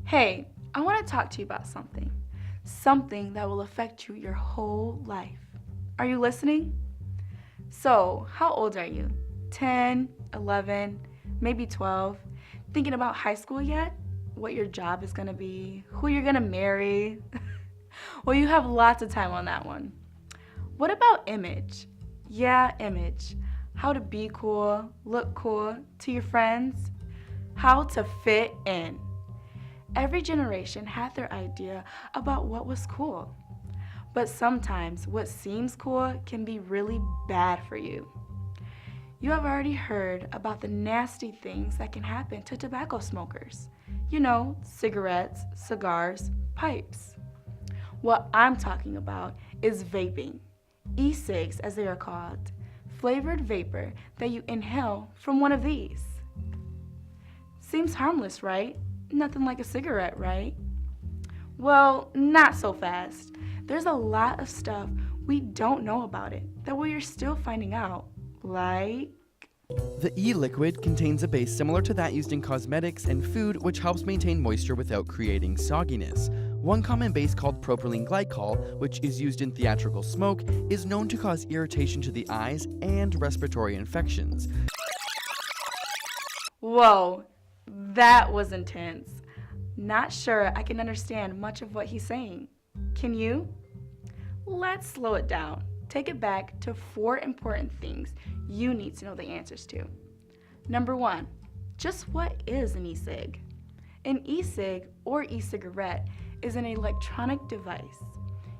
Hey, I want to talk to you about something. Something that will affect you your whole life. Are you listening? So, how old are you? 10, 11, maybe 12? Thinking about high school yet? What your job is going to be? Who you're going to marry? Well, you have lots of time on that one. What about image? Yeah, image. How to be cool, look cool to your friends. How to fit in. Every generation had their idea about what was cool. But sometimes what seems cool can be really bad for you. You have already heard about the nasty things that can happen to tobacco smokers. You know, cigarettes, cigars, pipes. What I'm talking about is vaping, e-cigs as they are called, flavored vapor that you inhale from one of these. Seems harmless, right? Nothing like a cigarette, right? Well, not so fast. There's a lot of stuff we don't know about it that we are still finding out, like... The e-liquid contains a base similar to that used in cosmetics and food, which helps maintain moisture without creating sogginess. One common base called propylene glycol, which is used in theatrical smoke, is known to cause irritation to the eyes and respiratory infections. Whoa, that was intense. Not sure I can understand much of what he's saying. Can you? Let's slow it down. Take it back to 4 important things you need to know the answers to. Number 1, just what is an e-cig? An e-cig or e-cigarette is an electronic device.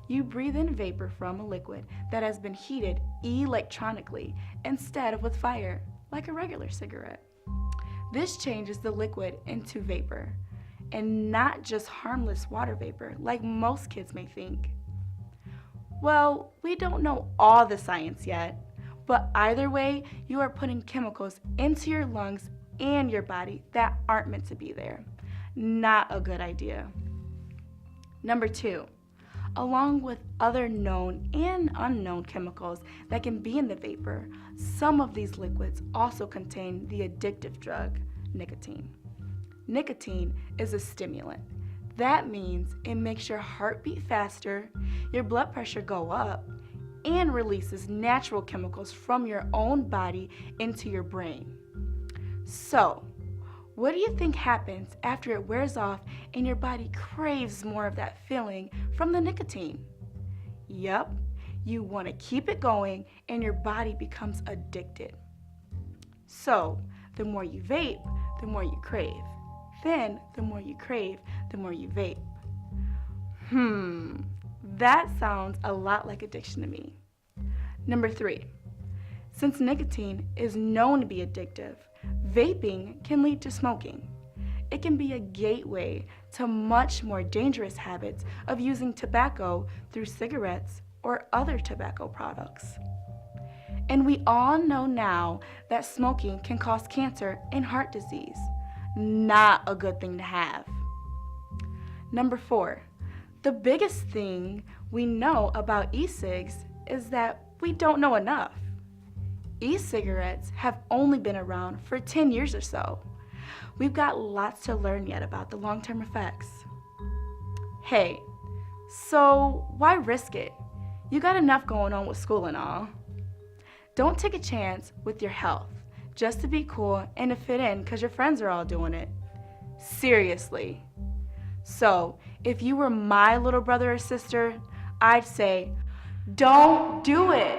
You breathe in vapor from a liquid that has been heated electronically instead of with fire, like a regular cigarette. This changes the liquid into vapor, and not just harmless water vapor like most kids may think. Well, we don't know all the science yet, but either way, you are putting chemicals into your lungs and your body that aren't meant to be there. Not a good idea. Number 2, along with other known and unknown chemicals that can be in the vapor, some of these liquids also contain the addictive drug, nicotine. Nicotine is a stimulant. That means it makes your heart beat faster, your blood pressure go up, and releases natural chemicals from your own body into your brain. So, what do you think happens after it wears off and your body craves more of that feeling from the nicotine? Yep, you want to keep it going and your body becomes addicted. So, the more you vape, the more you crave. Then, the more you crave, the more you vape. That sounds a lot like addiction to me. Number 3, since nicotine is known to be addictive, vaping can lead to smoking. It can be a gateway to much more dangerous habits of using tobacco through cigarettes or other tobacco products. And we all know now that smoking can cause cancer and heart disease. Not a good thing to have. Number 4, the biggest thing we know about e-cigs is that we don't know enough. E-cigarettes have only been around for 10 years or so. We've got lots to learn yet about the long-term effects. Hey, so why risk it? You got enough going on with school and all. Don't take a chance with your health just to be cool and to fit in because your friends are all doing it. Seriously. So, if you were my little brother or sister, I'd say, don't do it.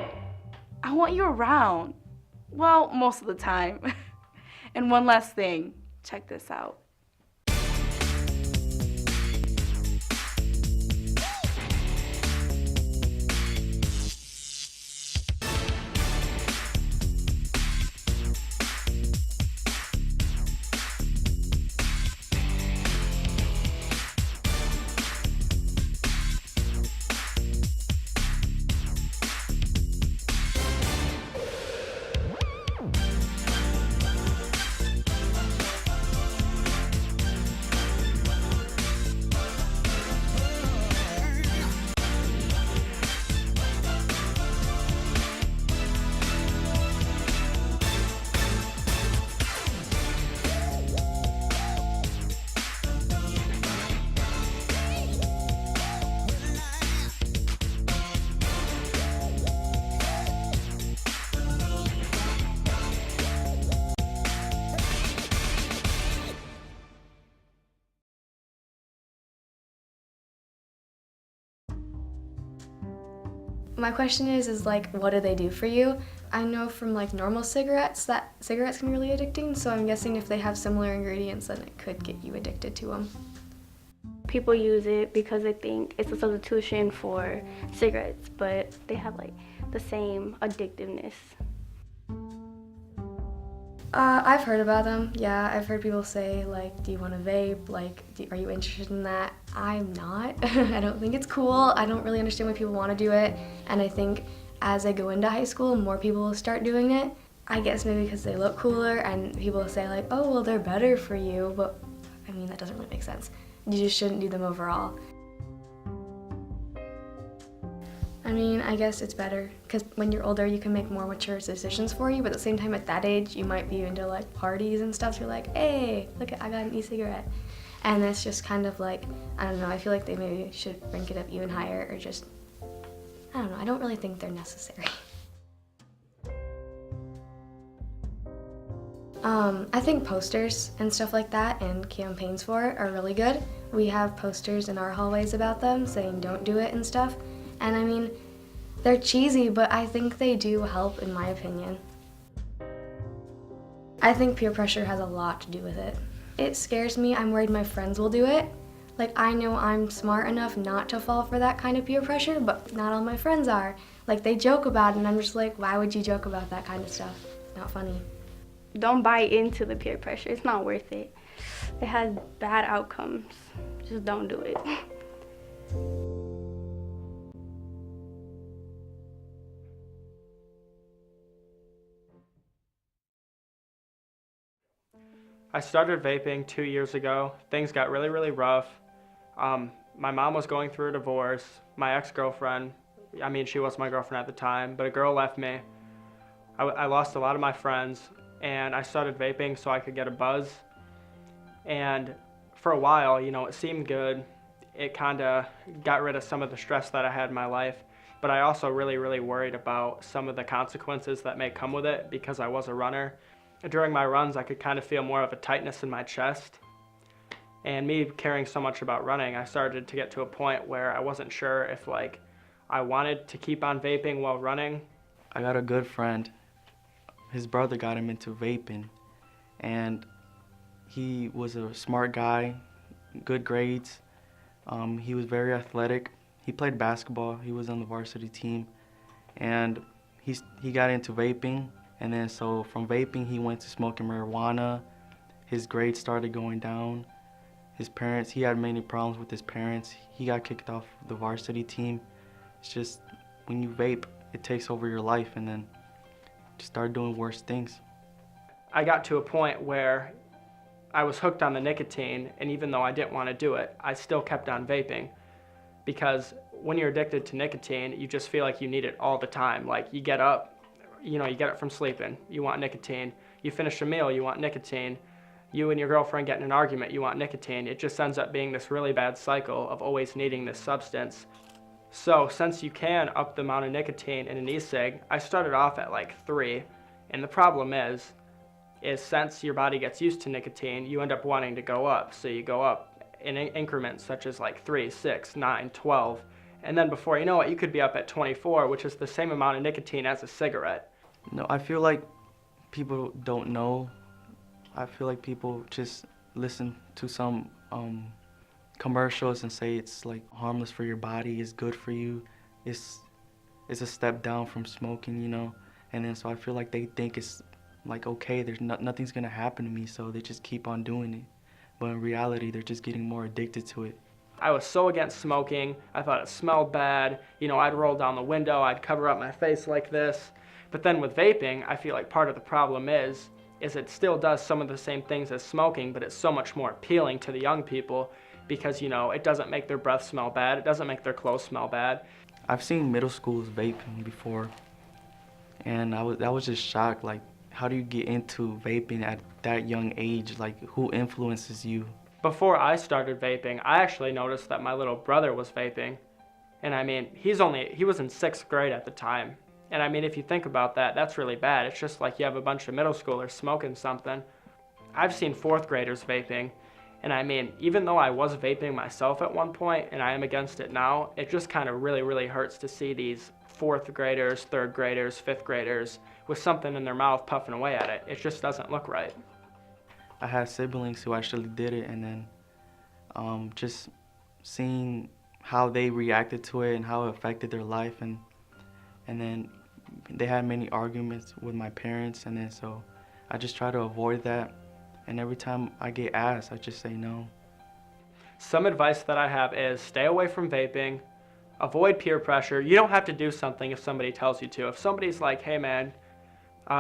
I want you around. Well, most of the time. And one last thing, check this out. My question is like, what do they do for you? I know from like normal cigarettes that cigarettes can be really addicting, so I'm guessing if they have similar ingredients, then it could get you addicted to them. People use it because they think it's a substitution for cigarettes, but they have like the same addictiveness. I've heard about them. Yeah, I've heard people say like, do you want to vape? Like, are you interested in that? I'm not. I don't think it's cool. I don't really understand why people want to do it. And I think as I go into high school, more people will start doing it. I guess maybe because they look cooler and people say like, oh, well, they're better for you. But I mean, that doesn't really make sense. You just shouldn't do them overall. I mean, I guess it's better because when you're older, you can make more mature decisions for you. But at the same time, at that age, you might be into like parties and stuff. So you're like, hey, look, I got an e-cigarette. And it's just kind of like, I don't know, I feel like they maybe should rank it up even higher or just, I don't know, I don't really think they're necessary. I think posters and stuff like that and campaigns for it are really good. We have posters in our hallways about them saying don't do it and stuff. And I mean, they're cheesy, but I think they do help in my opinion. I think peer pressure has a lot to do with it. It scares me. I'm worried my friends will do it. Like, I know I'm smart enough not to fall for that kind of peer pressure, but not all my friends are. Like, they joke about it, and I'm just like, why would you joke about that kind of stuff? It's not funny. Don't buy into the peer pressure. It's not worth it. It has bad outcomes. Just don't do it. I started vaping 2 years ago. Things got really, really rough. My mom was going through a divorce. My ex-girlfriend, I mean, she was my girlfriend at the time, but a girl left me. I lost a lot of my friends, and I started vaping so I could get a buzz. And for a while, you know, it seemed good. It kind of got rid of some of the stress that I had in my life, but I also really, really worried about some of the consequences that may come with it because I was a runner. During my runs, I could kind of feel more of a tightness in my chest. And me caring so much about running, I started to get to a point where I wasn't sure if like I wanted to keep on vaping while running. I got a good friend. His brother got him into vaping, and he was a smart guy, good grades. He was very athletic. He played basketball. He was on the varsity team, and he got into vaping. And then so from vaping, he went to smoking marijuana. His grades started going down. His parents, he had many problems with his parents. He got kicked off the varsity team. It's just, when you vape, it takes over your life and then you start doing worse things. I got to a point where I was hooked on the nicotine, and even though I didn't want to do it, I still kept on vaping. Because when you're addicted to nicotine, you just feel like you need it all the time. Like, you get up, you know, you get it from sleeping, you want nicotine. You finish a meal, you want nicotine. You and your girlfriend get in an argument, you want nicotine. It just ends up being this really bad cycle of always needing this substance. So since you can up the amount of nicotine in an e-cig, I started off at like 3. And the problem is since your body gets used to nicotine, you end up wanting to go up. So you go up in increments such as like 3, 6, 9, 12. And then before you know it, you could be up at 24, which is the same amount of nicotine as a cigarette. No, I feel like people don't know. I feel like people just listen to some commercials and say it's like harmless for your body, it's good for you, it's a step down from smoking, you know. And then so I feel like they think it's like, okay, there's nothing's gonna happen to me, so they just keep on doing it. But in reality, they're just getting more addicted to it. I was so against smoking. I thought it smelled bad. You know, I'd roll down the window, I'd cover up my face like this. But then with vaping, I feel like part of the problem is it still does some of the same things as smoking, but it's so much more appealing to the young people because, you know, it doesn't make their breath smell bad, it doesn't make their clothes smell bad. I've seen middle schools vaping before, and I was just shocked, like, how do you get into vaping at that young age? Like, who influences you? Before I started vaping, I actually noticed that my little brother was vaping. And I mean, he was in 6th grade at the time. And I mean, if you think about that, that's really bad. It's just like you have a bunch of middle schoolers smoking something. I've seen 4th graders vaping, And I mean, even though I was vaping myself at one point and I am against it now, it just kind of really, really hurts to see these 4th graders, 3rd graders, 5th graders with something in their mouth puffing away at it. It just doesn't look right. I had siblings who actually did it, and then just seeing how they reacted to it and how it affected their life, and then they had many arguments with my parents, and then so I just try to avoid that, and every time I get asked, I just say no. Some advice that I have is stay away from vaping, avoid peer pressure. You don't have to do something if somebody tells you to. If somebody's like, hey man,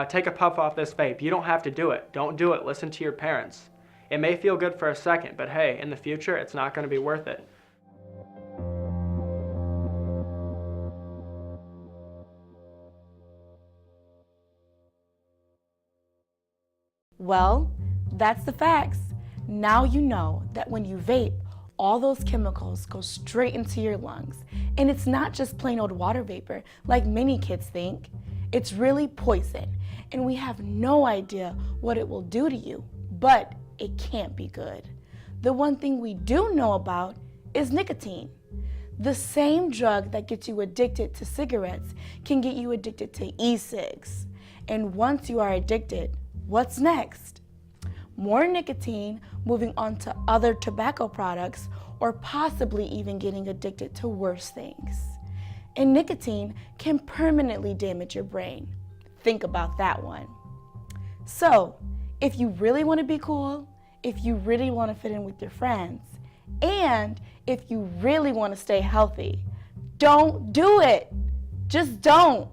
take a puff off this vape, you don't have to do it. Don't do it. Listen to your parents. It may feel good for a second, but hey, in the future, it's not going to be worth it. Well, that's the facts. Now you know that when you vape, all those chemicals go straight into your lungs. And it's not just plain old water vapor like many kids think. It's really poison, and we have no idea what it will do to you, but it can't be good. The one thing we do know about is nicotine. The same drug that gets you addicted to cigarettes can get you addicted to e-cigs. And once you are addicted, what's next? More nicotine, moving on to other tobacco products, or possibly even getting addicted to worse things. And nicotine can permanently damage your brain. Think about that one. So, if you really want to be cool, if you really want to fit in with your friends, and if you really want to stay healthy, don't do it. Just don't.